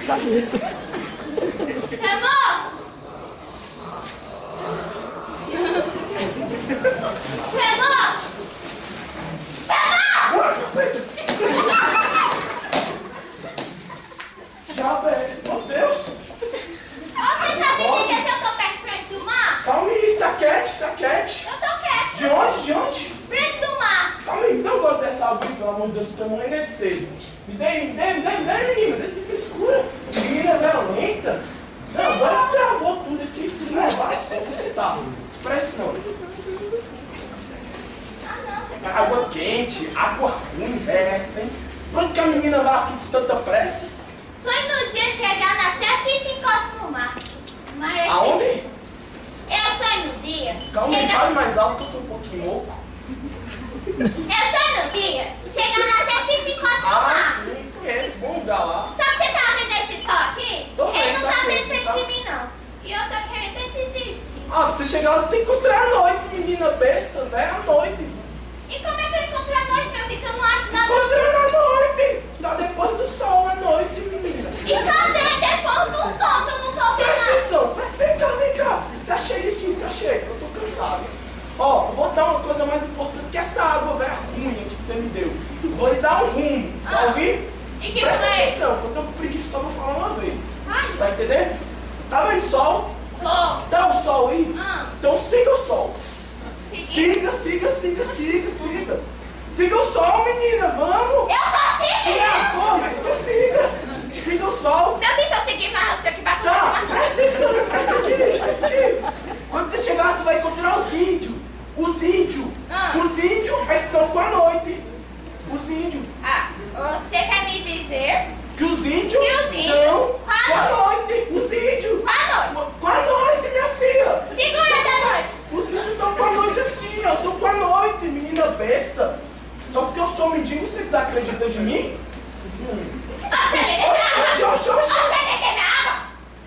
Seu moço! Seu moço! Já, velho. Meu Deus. Você sabe dizer se eu tô perto de frente do mar? Calma aí, saquete. Eu tô quieto. De onde? De onde? Frente do mar. Calma aí, não gosto dessa água, pelo amor de Deus, eu tô morrendo de sede. Me dê, menina, deixa de escura. Menina violenta. Não, agora travou tudo aqui, se levasse, como você tá? Expresse não. Ah, não, você tá Água quente, água ruim, essa, hein? Pronto que a menina vai assim com tanta pressa? sonho no dia chegar na terra e se encosta no mar. Mas Aonde? eu sonho no dia. Calma aí, chegar... fale mais alto que eu sou um pouquinho louco. Eu sonho no dia. Chegar na terra e se encosta no Ah, mar. sim, conheço, bom lugar lá. Só que você tá vendo esse sol aqui? Tô vendo, Ele não tá tá aqui, dentro tá. de mim, não. E eu tô querendo desistir. Ah, pra você chegar lá, você tem que encontrar à noite, menina besta, né? À noite. E como é que eu encontro a noite, meu filho? Se eu não acho nada. Encontrando à noite. Tá depois do sol à noite, menina. E cadê depois do sol que eu não tô ouvindo Presta nada? atenção, vem cá. Se achega aqui, se achega, eu tô cansado. Ó, eu vou dar uma coisa mais importante que essa água velha ruim aqui que você me deu. Eu vou lhe dar um rumo, tá ouvindo? E que Presta foi? atenção, que eu tô com preguiça só pra falar uma vez. Ai. Tá entendendo? Tá vendo sol? Tô. Tá o sol aí? Ah. Então siga o sol. Segui. Siga. Siga o sol, menina, vamos. Eu tô seguindo. Então siga o sol. Meu filho, se eu seguir mais, você que vai Tá, acontecer mais. presta atenção, presta aqui. Quando você chegar, você vai encontrar os índios. Os índios é que estão com a noite. Os índios. Ah, você quer me dizer Que os índios Que os índios estão com a com a noite. Os índios. qual noite? Com a noite, minha filha. Segura da noite. Os índios estão com a noite assim, ó. Estão com a noite, menina besta. Só porque eu sou mendigo, você desacredita de mim? Você bebeu minha água? Oxi. Você bebeu minha água?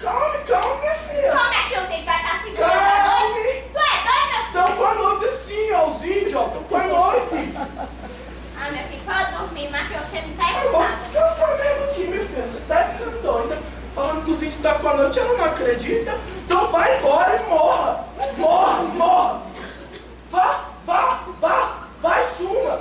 Calma, minha filha. Como é que os índios vai estar segurando a noite? Tu é doido, meu filho? Estão com a noite assim, ó. Os índios, ó. Estão com a noite. Ah, meu filho, pode dormir, mas que você não tá Eu vou escutando. descansar mesmo aqui, minha filha. Você tá ficando doida. Falando que os índios estão com a noite, ela não acredita. Então vai embora e morra. Morra. Vai, suma.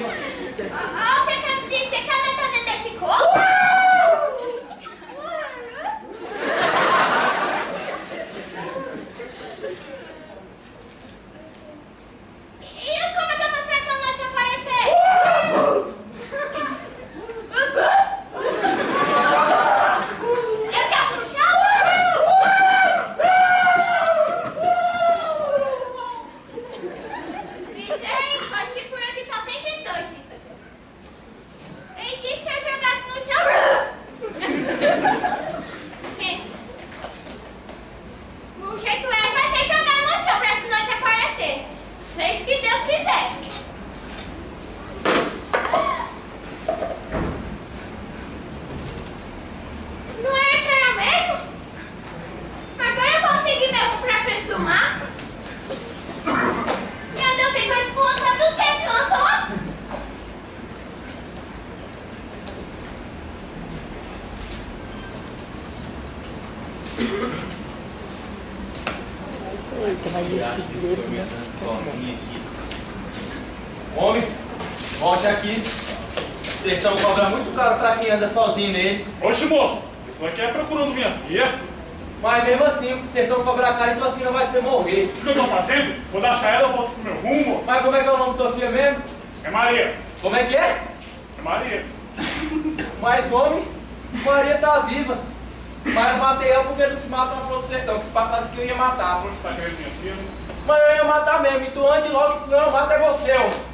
Você quer me dizer que a noite tá dentro desse corpo? E como é que eu faço pra essa noite aparecer? Eu jogo no chão? Misericórdia, acho que por aqui só tem gente dois, gente. E disse se eu jogasse no chão? Gente, o jeito vai ser jogar no chão pra essa noite aparecer. Seja o que Deus quiser. Não era que era mesmo? Agora eu vou seguir mesmo pra frente do mar? Meu Deus, tem coisa voando pra tudo que é canto, ó. Eita, mas esse dedo, né? Homem, volte aqui. Vocês estão cobrando muito caro pra quem anda sozinho nele. Oxe, moço, eu tô aqui procurando minha filha. Mas mesmo assim, vocês estão cobrando caro, então assim não vai ser morrer. O que eu tô fazendo? Vou achar ela, eu volto pro meu rumo. Mas como é que é o nome da tua filha mesmo? É Maria. Como é que é? É Maria. Mas homem, Maria tá viva. Mas eu matei ela porque não se mata na flor do sertão. Que se passasse aqui eu ia matar. Oxe, tá querendo minha filha? Mas eu ia matar mesmo. E tu ande logo, senão eu mato é você, homem.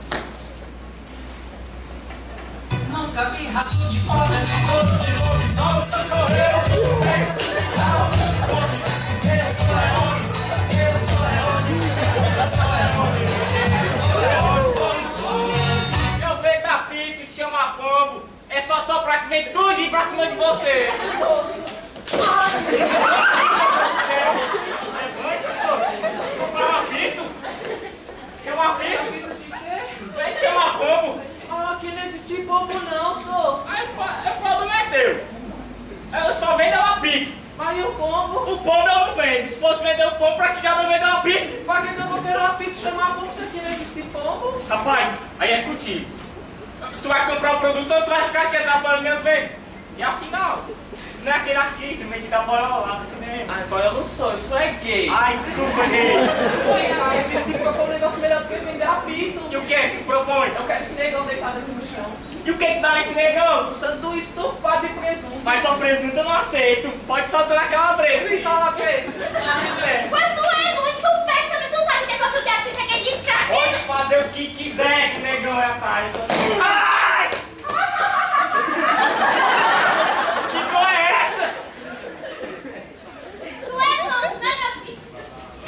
Nunca vi rastro de cobra, nem corpo de lobisomem, socorreu. Pega esse metal, homem, eu sou homem, eu sou apito. Mas e o pombo? O pombo eu não vendo. Se fosse vender o pombo, pra que já vai vender o apito? Pra que eu vou ter o apito e chamar como você aqui nesse pombo? Rapaz, aí é contigo. Tu vai comprar o produto ou tu vai ficar aqui atrapalhando minhas vendas? E afinal, tu não é aquele artista metido a bola lá do cinema. Ah, então eu não sou, eu sou gay. Ai, desculpa, gay. Ai, eu fico com um negócio melhor do que vender apito. E o que que tu propõe? Eu quero esse negão deitado aqui no chão. E o que que dá nesse negão? Um sanduíche estufado de presunto. Mas só presunto eu não aceito. Pode soltar na calabresa aí. Fala pra esse. Isso é. Quando tu é muito supérstimo, também tu sabe que depois tu deve tu é de escraviza. Pode fazer o que quiser, que negão é atrás. Ai! Que cor é essa? Tu é longe, né, meu filho?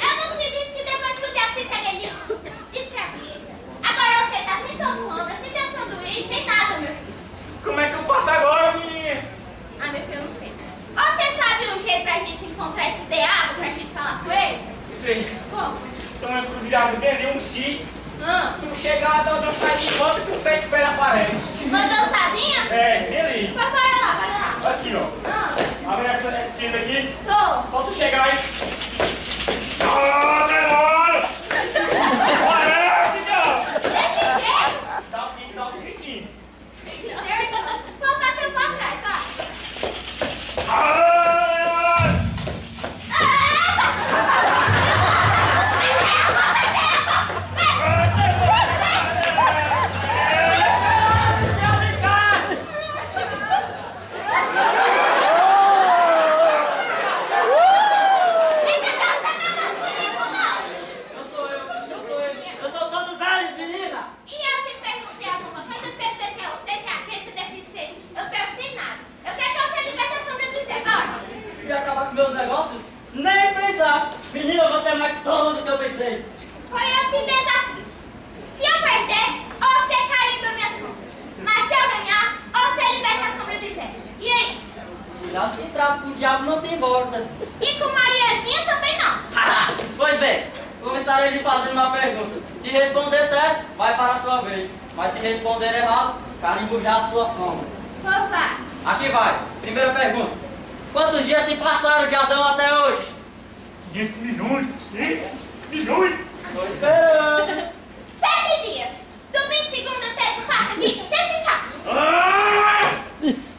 Eu não te disse que depois que o diabo te pega de escraviza. Agora você tá sem tua sombra, sem teu sanduíche, sem nada, meu filho. Como é que eu faço agora, menina? Ah, meu filho, eu não sei. Você sabe um jeito pra gente encontrar esse diabo, pra gente falar com ele? Sei. Como? Então eu encruzilhado, vendeu um X. Ah, Tu chegar, dá uma dançadinha e volta que o sete pés aparece. uma dançadinha? É, vem ali. Bora lá. Aqui, ó. Ah, Abre esse X aqui. tô. Só tu chegar aí. Ah, demora! Parece, filho! Desse jeito? Dá um gritinho. Desse jeito? Vou bater pra trás, ó. Eu sou todos eles, menina! E eu te perguntei alguma coisa, eu perguntei se você se aquece, se deixa de ser. Eu perguntei nada. Eu quero que você liberte a sombra do Zé, bora. Quer acabar com meus negócios? Nem pensar! Menina, você é mais tolo do que eu pensei! Foi eu que desafio. Se eu perder, você carimba minhas sombras. Mas se eu ganhar, você liberta a sombra do Zé. E aí? Cuidado que trato com o diabo não tem volta! E com Mariazinha também não. Pois bem, começarei lhe fazendo uma pergunta. Se responder certo, vai para a sua vez. Mas se responder errado, carimbo já a sua sombra. Vou vai. Aqui vai. Primeira pergunta. Quantos dias se passaram de Adão até hoje? 500 milhões. 500 milhões. Tô esperando. 7 dias. Domingo, segunda, terça, quarta, quinta, sexta e sábado. Ah!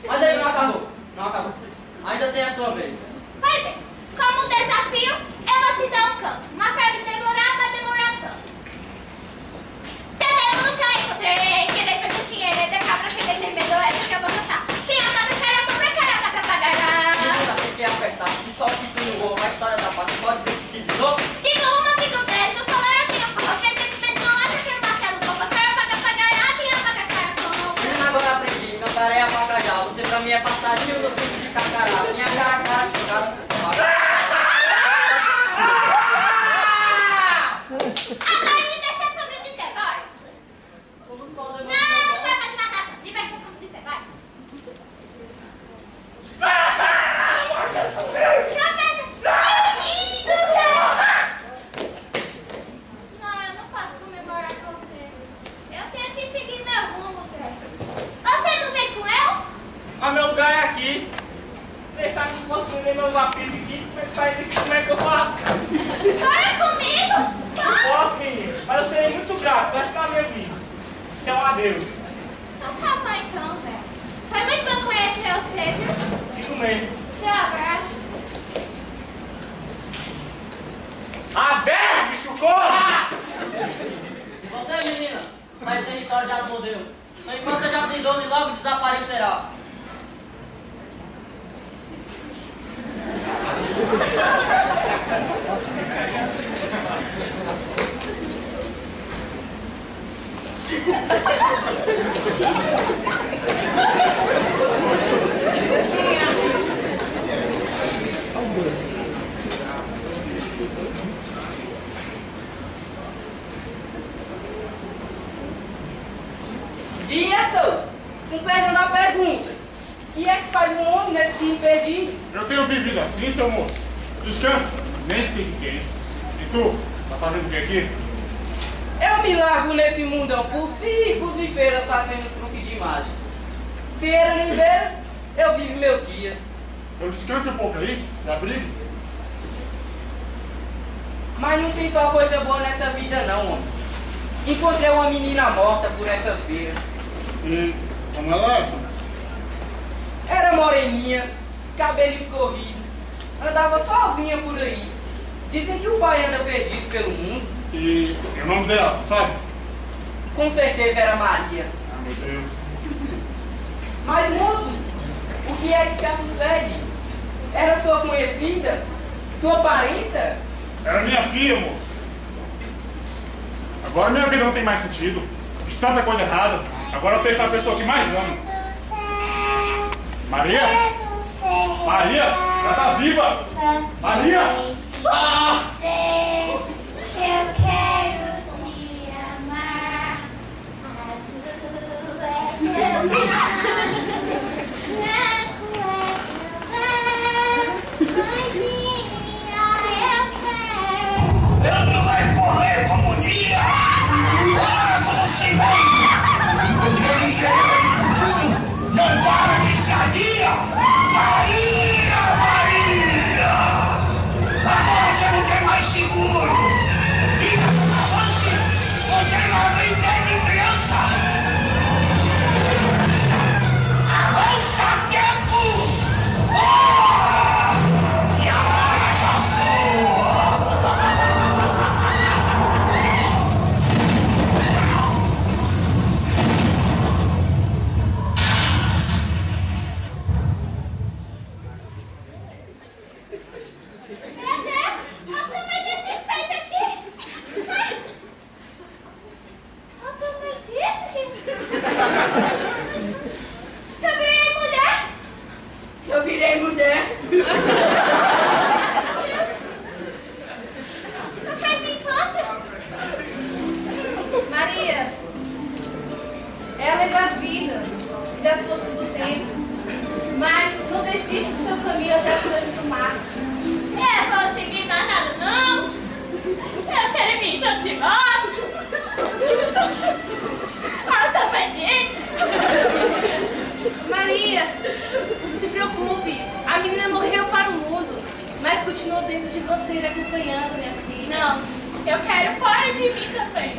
Mas ele não acabou. Não acabou. Ainda tem a sua vez. Vai bem. Como desafio, eu vou te dar um campo. Mas pra me demorar, vai demorar tanto. Você nunca encontrei. Que deixa de dinheiro, é da cabra que deixa medo, é porque eu vou cantar. Quem ama cara, compra cara, paga, pagará. Menina, tem que apertar. E só que tu não vou, a história da paz. Pode repetir de novo? Digo uma, digo 10, no falar aqui, eu falo 300 vezes, não acha que o Marcelo compra cara, paga, pagará. Quem ama cara, compra. Menina, agora aprendi. Cantarei a pacajá. Você pra mim é passarinho no bico de cacará. Minha cara, cara. Agora liberte a sombra do Zé, bora. Vamos fazer Não, vai fazer matar. Liberte a sombra do Zé, vai. Já pensa. Ai, do céu. Não, eu não posso comemorar com você. Eu tenho que seguir meu rumo, Zé. Você não vem com eu? Mas meu lugar é aqui. Deixar que eu possa vender meus apitos aqui. Como é que sai daqui? Como é que eu faço? Bora comigo? Posso, menino. Mas eu serei muito grato. Vai estar minha vida. Isso é um adeus. Então tá bom então, velho. Foi muito bom conhecer você, viu? Fico mesmo. Dê um abraço. Aberto, bicho corre! E você, menina? Sai do território de Asmodeu. Sua infância já tem dono e logo desaparecerá. Dias, com perdão da pergunta, o que é que faz um homem nesse mundo perdido? Eu tenho vivido assim, seu moço. Descansa. Nem sei o que é isso. E tu? Tá fazendo o que aqui? Eu me largo nesse mundão por ciclos e feiras fazendo truque de mágica. Feira em beira, eu vivo meus dias. Eu descanso um pouco aí, se abrigue. Mas não tem só coisa boa nessa vida não, homem. Encontrei uma menina morta por essas feiras. Como ela é, senhor? Era moreninha, cabelo escorrido, andava sozinha por aí. Dizem que o pai anda perdido pelo mundo. E o nome dela, sabe? Com certeza era Maria. Ah, meu Deus. Mas, moço, o que é que se sucede? Era sua conhecida? Sua parenta? Era minha filha, moço. Agora minha vida não tem mais sentido. Fiz tanta coisa errada. Agora eu perco a pessoa que mais amo. Maria? Maria? Ela tá viva! Maria! Ah! Eu quero te amar. Eu não vai correr como um dia! Como se vem! Porque me querer no futuro não para de sadia! Maria! Maria! Agora você não tem mais seguro! Fica avante! Você não vem de criança! Avança tempo! E a hora já sua! Meu Deus, olha o tamanho desse espelho aqui. Ai. Olha o tamanho disso, gente. Eu virei mulher. Eu virei mulher. Meu Deus. Eu quero minha infância. Maria, ela é da vida e das forças do tempo, mas não desiste do seu caminho até as flores do mar. Eu vou seguir mais nada, não. Eu quero minha infância de volta. Olha o tamanho disso. Maria, não se preocupe, a menina morreu para o mundo, mas continua dentro de você lhe acompanhando, minha filha. Não, eu quero fora de mim também.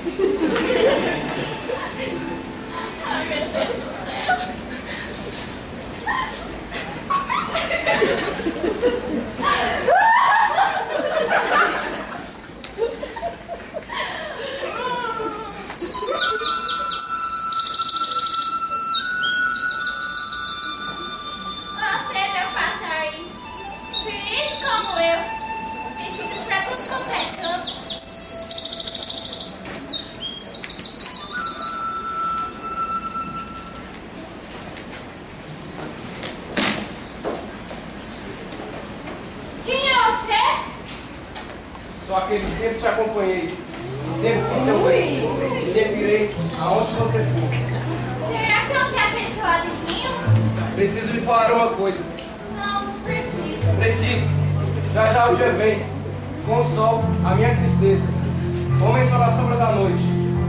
Ai, meu Deus do céu. Você, meu passarinho, feliz como eu, me sinto pra tudo quanto é canto. Quem é você? Sou aquele que sempre te acompanhei, e sempre quis seu bem, e sempre irei aonde você for. Será que eu sei aquele teu vizinho? Preciso lhe falar uma coisa. Não, não precisa. Preciso. Já já o dia vem. Com o sol, a minha tristeza. Homens só na sombra da noite,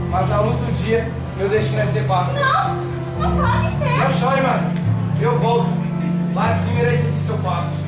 mas na luz do dia, meu destino é ser pássaro. Não, não pode ser. Não chore, mano. Eu volto. Lá de cima irei seguir seu passo.